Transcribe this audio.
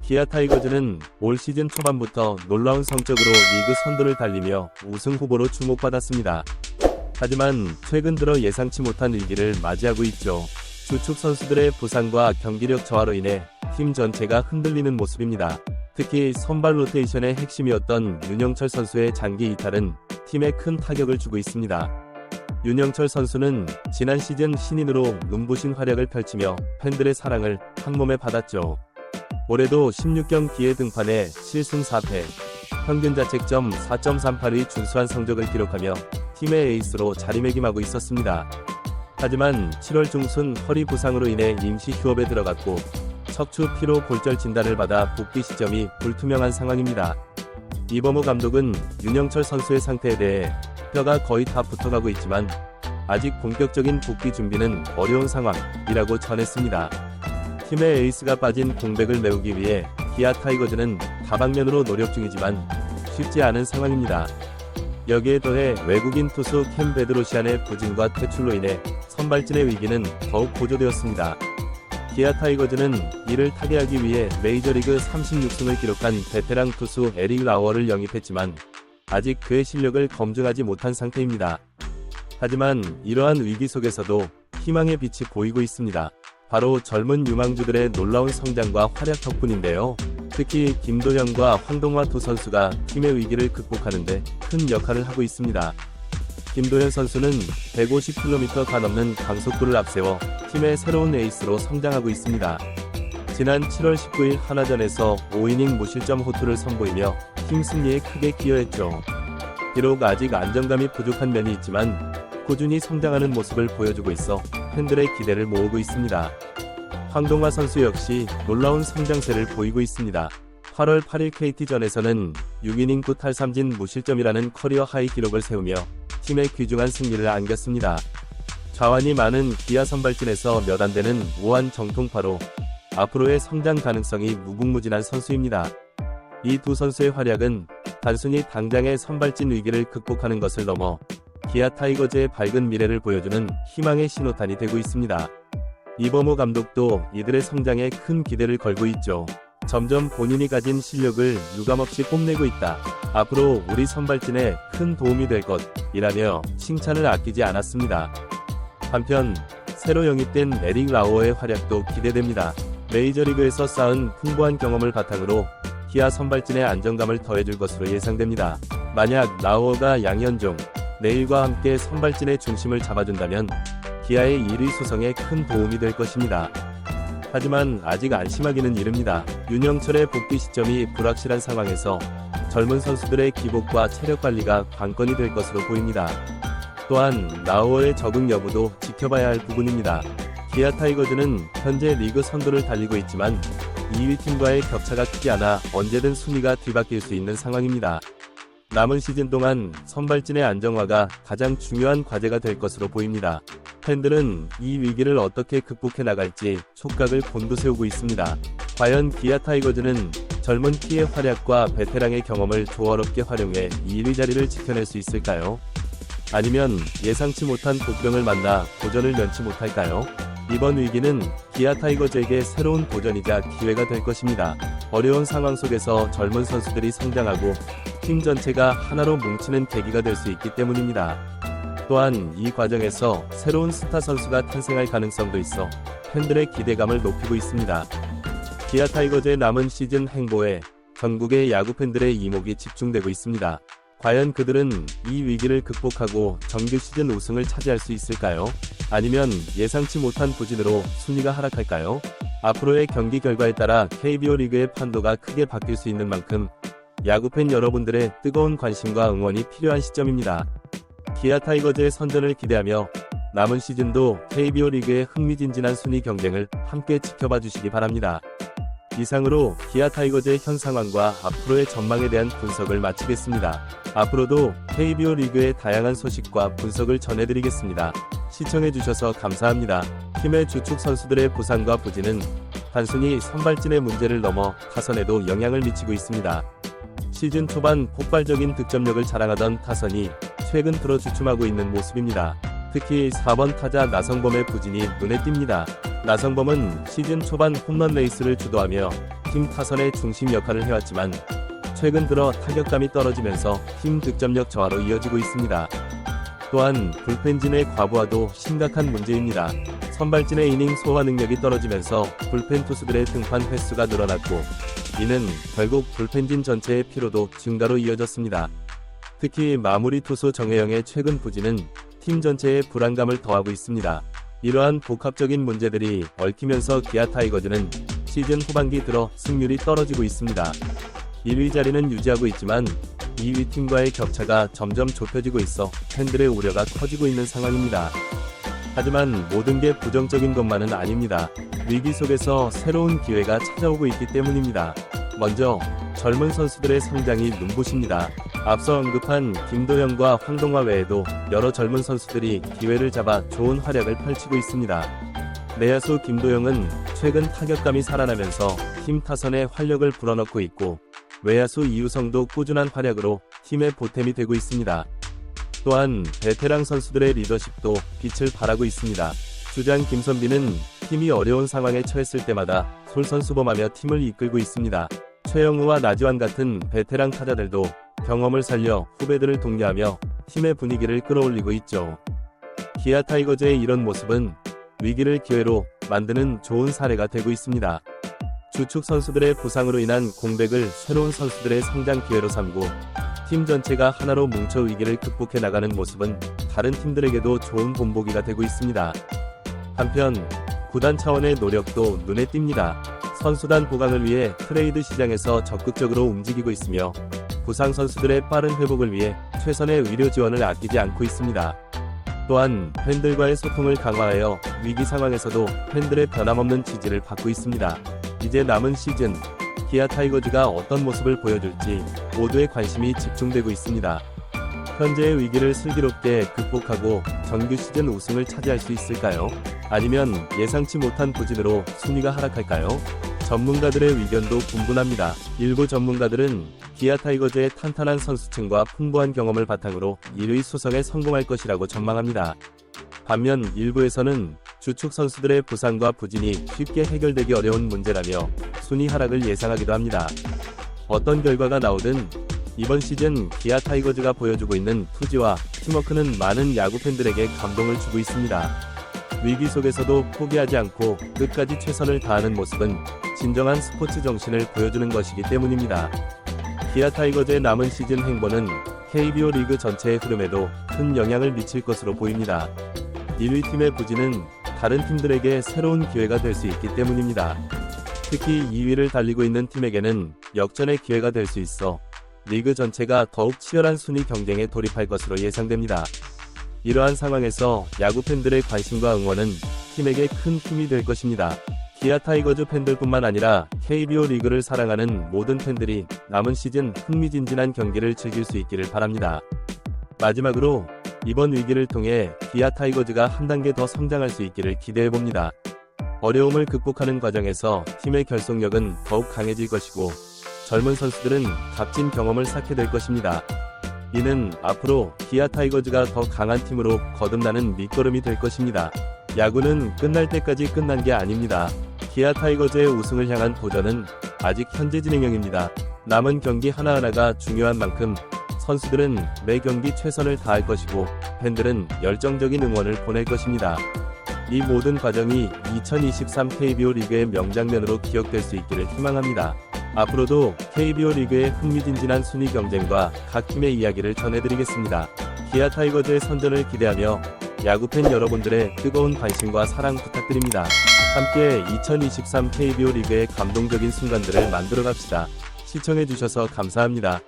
기아 타이거즈는 올 시즌 초반부터 놀라운 성적으로 리그 선두를 달리며 우승 후보로 주목받았습니다. 하지만 최근 들어 예상치 못한 위기를 맞이하고 있죠. 주축 선수들의 부상과 경기력 저하로 인해 팀 전체가 흔들리는 모습입니다. 특히 선발 로테이션의 핵심이었던 윤영철 선수의 장기 이탈은 팀에 큰 타격을 주고 있습니다. 윤영철 선수는 지난 시즌 신인으로 눈부신 활약을 펼치며 팬들의 사랑을 한몸에 받았죠. 올해도 16경기에 등판해 7승 4패, 평균 자책점 4.38의 준수한 성적을 기록하며 팀의 에이스로 자리매김하고 있었습니다. 하지만 7월 중순 허리 부상으로 인해 임시 휴업에 들어갔고 척추 피로 골절 진단을 받아 복귀 시점이 불투명한 상황입니다. 이범호 감독은 윤영철 선수의 상태에 대해 뼈가 거의 다 붙어가고 있지만 아직 본격적인 복귀 준비는 어려운 상황이라고 전했습니다. 팀의 에이스가 빠진 공백을 메우기 위해 기아 타이거즈는 다방면으로 노력 중이지만 쉽지 않은 상황입니다. 여기에 더해 외국인 투수 캠 베드로시안의 부진과 퇴출로 인해 선발진의 위기는 더욱 고조되었습니다. 기아 타이거즈는 이를 타개하기 위해 메이저리그 36승을 기록한 베테랑 투수 에릭 라워를 영입했지만 아직 그의 실력을 검증하지 못한 상태입니다. 하지만 이러한 위기 속에서도 희망의 빛이 보이고 있습니다. 바로 젊은 유망주들의 놀라운 성장과 활약 덕분인데요. 특히 김도현과 황동화 두 선수가 팀의 위기를 극복하는데 큰 역할을 하고 있습니다. 김도현 선수는 150km가 넘는 강속구를 앞세워 팀의 새로운 에이스로 성장하고 있습니다. 지난 7월 19일 하나전에서 5이닝 무실점 호투를 선보이며 팀 승리에 크게 기여했죠. 비록 아직 안정감이 부족한 면이 있지만 꾸준히 성장하는 모습을 보여주고 있어 팬들의 기대를 모으고 있습니다. 황동화 선수 역시 놀라운 성장세를 보이고 있습니다. 8월 8일 KT전에서는 6이닝 9탈3진 무실점이라는 커리어 하이 기록을 세우며 팀의 귀중한 승리를 안겼습니다. 자완이 많은 기아 선발진에서 몇 안 되는 우한 정통파로 앞으로의 성장 가능성이 무궁무진한 선수입니다. 이 두 선수의 활약은 단순히 당장의 선발진 위기를 극복하는 것을 넘어 기아 타이거즈의 밝은 미래를 보여주는 희망의 신호탄이 되고 있습니다. 이범호 감독도 이들의 성장에 큰 기대를 걸고 있죠. 점점 본인이 가진 실력을 유감없이 뽐내고 있다. 앞으로 우리 선발진에 큰 도움이 될 것이라며 칭찬을 아끼지 않았습니다. 한편 새로 영입된 에릭 라워의 활약도 기대됩니다. 메이저리그에서 쌓은 풍부한 경험을 바탕으로 기아 선발진의 안정감을 더해줄 것으로 예상됩니다. 만약 라워가 양현종, 내일과 함께 선발진의 중심을 잡아준다면 기아의 1위 수성에 큰 도움이 될 것입니다. 하지만 아직 안심하기는 이릅니다. 윤영철의 복귀 시점이 불확실한 상황에서 젊은 선수들의 기복과 체력 관리가 관건이 될 것으로 보입니다. 또한 라오어의 적응 여부도 지켜봐야 할 부분입니다. 기아 타이거즈는 현재 리그 선두를 달리고 있지만 2위 팀과의 격차가 크지 않아 언제든 순위가 뒤바뀔 수 있는 상황입니다. 남은 시즌 동안 선발진의 안정화가 가장 중요한 과제가 될 것으로 보입니다. 팬들은 이 위기를 어떻게 극복해 나갈지 촉각을 곤두세우고 있습니다. 과연 기아 타이거즈는 젊은 키의 활약과 베테랑의 경험을 조화롭게 활용해 2위 자리를 지켜낼 수 있을까요? 아니면 예상치 못한 복병을 만나 도전을 면치 못할까요? 이번 위기는 기아 타이거즈에게 새로운 도전이자 기회가 될 것입니다. 어려운 상황 속에서 젊은 선수들이 성장하고 팀 전체가 하나로 뭉치는 계기가 될 수 있기 때문입니다. 또한 이 과정에서 새로운 스타 선수가 탄생할 가능성도 있어 팬들의 기대감을 높이고 있습니다. 기아 타이거즈의 남은 시즌 행보에 전국의 야구 팬들의 이목이 집중되고 있습니다. 과연 그들은 이 위기를 극복하고 정규 시즌 우승을 차지할 수 있을까요? 아니면 예상치 못한 부진으로 순위가 하락할까요? 앞으로의 경기 결과에 따라 KBO 리그의 판도가 크게 바뀔 수 있는 만큼 야구팬 여러분들의 뜨거운 관심과 응원이 필요한 시점입니다. 기아 타이거즈의 선전을 기대하며 남은 시즌도 KBO 리그의 흥미진진한 순위 경쟁을 함께 지켜봐 주시기 바랍니다. 이상으로 기아 타이거즈의 현 상황과 앞으로의 전망에 대한 분석을 마치겠습니다. 앞으로도 KBO 리그의 다양한 소식과 분석을 전해드리겠습니다. 시청해주셔서 감사합니다. 팀의 주축 선수들의 부상과 부진은 단순히 선발진의 문제를 넘어 타선에도 영향을 미치고 있습니다. 시즌 초반 폭발적인 득점력을 자랑하던 타선이 최근 들어 주춤하고 있는 모습입니다. 특히 4번 타자 나성범의 부진이 눈에 띕니다. 나성범은 시즌 초반 홈런 레이스를 주도하며 팀 타선의 중심 역할을 해왔지만 최근 들어 타격감이 떨어지면서 팀 득점력 저하로 이어지고 있습니다. 또한 불펜진의 과부하도 심각한 문제입니다. 선발진의 이닝 소화 능력이 떨어지면서 불펜 투수들의 등판 횟수가 늘어났고 이는 결국 불펜진 전체의 피로도 증가로 이어졌습니다. 특히 마무리 투수 정혜영의 최근 부진은 팀 전체에 불안감을 더하고 있습니다. 이러한 복합적인 문제들이 얽히면서 기아 타이거즈는 시즌 후반기 들어 승률이 떨어지고 있습니다. 1위 자리는 유지하고 있지만 2위 팀과의 격차가 점점 좁혀지고 있어 팬들의 우려가 커지고 있는 상황입니다. 하지만 모든 게 부정적인 것만은 아닙니다. 위기 속에서 새로운 기회가 찾아오고 있기 때문입니다. 먼저 젊은 선수들의 성장이 눈부십니다. 앞서 언급한 김도현과 황동화 외에도 여러 젊은 선수들이 기회를 잡아 좋은 활약을 펼치고 있습니다. 내야수 김도영은 최근 타격감이 살아나면서 팀 타선에 활력을 불어넣고 있고 외야수 이유성도 꾸준한 활약으로 팀의 보탬이 되고 있습니다. 또한 베테랑 선수들의 리더십도 빛을 발하고 있습니다. 주장 김선비는 팀이 어려운 상황에 처했을 때마다 솔선수범하며 팀을 이끌고 있습니다. 최영우와 나지완 같은 베테랑 타자들도 경험을 살려 후배들을 독려하며 팀의 분위기를 끌어올리고 있죠. 기아 타이거즈의 이런 모습은 위기를 기회로 만드는 좋은 사례가 되고 있습니다. 주축 선수들의 부상으로 인한 공백을 새로운 선수들의 성장 기회로 삼고 팀 전체가 하나로 뭉쳐 위기를 극복해 나가는 모습은 다른 팀들에게도 좋은 본보기가 되고 있습니다. 한편 구단 차원의 노력도 눈에 띕니다. 선수단 보강을 위해 트레이드 시장에서 적극적으로 움직이고 있으며 부상 선수들의 빠른 회복을 위해 최선의 의료 지원을 아끼지 않고 있습니다. 또한 팬들과의 소통을 강화하여 위기 상황에서도 팬들의 변함없는 지지를 받고 있습니다. 이제 남은 시즌 기아 타이거즈가 어떤 모습을 보여줄지 모두의 관심이 집중되고 있습니다. 현재의 위기를 슬기롭게 극복하고 정규 시즌 우승을 차지할 수 있을까요? 아니면 예상치 못한 부진으로 순위가 하락할까요? 전문가들의 의견도 분분합니다. 일부 전문가들은 기아 타이거즈의 탄탄한 선수층과 풍부한 경험을 바탕으로 1위 수성에 성공할 것이라고 전망합니다. 반면 일부에서는 주축 선수들의 부상과 부진이 쉽게 해결되기 어려운 문제라며 순위 하락을 예상하기도 합니다. 어떤 결과가 나오든 이번 시즌 기아 타이거즈가 보여주고 있는 투지와 팀워크는 많은 야구 팬들에게 감동을 주고 있습니다. 위기 속에서도 포기하지 않고 끝까지 최선을 다하는 모습은 진정한 스포츠 정신을 보여주는 것이기 때문입니다. 기아 타이거즈의 남은 시즌 행보는 KBO 리그 전체의 흐름에도 큰 영향을 미칠 것으로 보입니다. 1위 팀의 부진은 다른 팀들에게 새로운 기회가 될 수 있기 때문입니다. 특히 2위를 달리고 있는 팀에게는 역전의 기회가 될 수 있어 리그 전체가 더욱 치열한 순위 경쟁에 돌입할 것으로 예상됩니다. 이러한 상황에서 야구 팬들의 관심과 응원은 팀에게 큰 힘이 될 것입니다. 기아 타이거즈 팬들뿐만 아니라 KBO 리그를 사랑하는 모든 팬들이 남은 시즌 흥미진진한 경기를 즐길 수 있기를 바랍니다. 마지막으로 이번 위기를 통해 기아 타이거즈가 한 단계 더 성장할 수 있기를 기대해봅니다. 어려움을 극복하는 과정에서 팀의 결속력은 더욱 강해질 것이고 젊은 선수들은 값진 경험을 쌓게 될 것입니다. 이는 앞으로 기아 타이거즈가 더 강한 팀으로 거듭나는 밑거름이 될 것입니다. 야구는 끝날 때까지 끝난 게 아닙니다. 기아 타이거즈의 우승을 향한 도전은 아직 현재 진행형입니다. 남은 경기 하나하나가 중요한 만큼 선수들은 매 경기 최선을 다할 것이고 팬들은 열정적인 응원을 보낼 것입니다. 이 모든 과정이 2023 KBO 리그의 명장면으로 기억될 수 있기를 희망합니다. 앞으로도 KBO 리그의 흥미진진한 순위 경쟁과 각 팀의 이야기를 전해드리겠습니다. 기아 타이거즈의 선전을 기대하며 야구팬 여러분들의 뜨거운 관심과 사랑 부탁드립니다. 함께 2023 KBO 리그의 감동적인 순간들을 만들어갑시다. 시청해주셔서 감사합니다.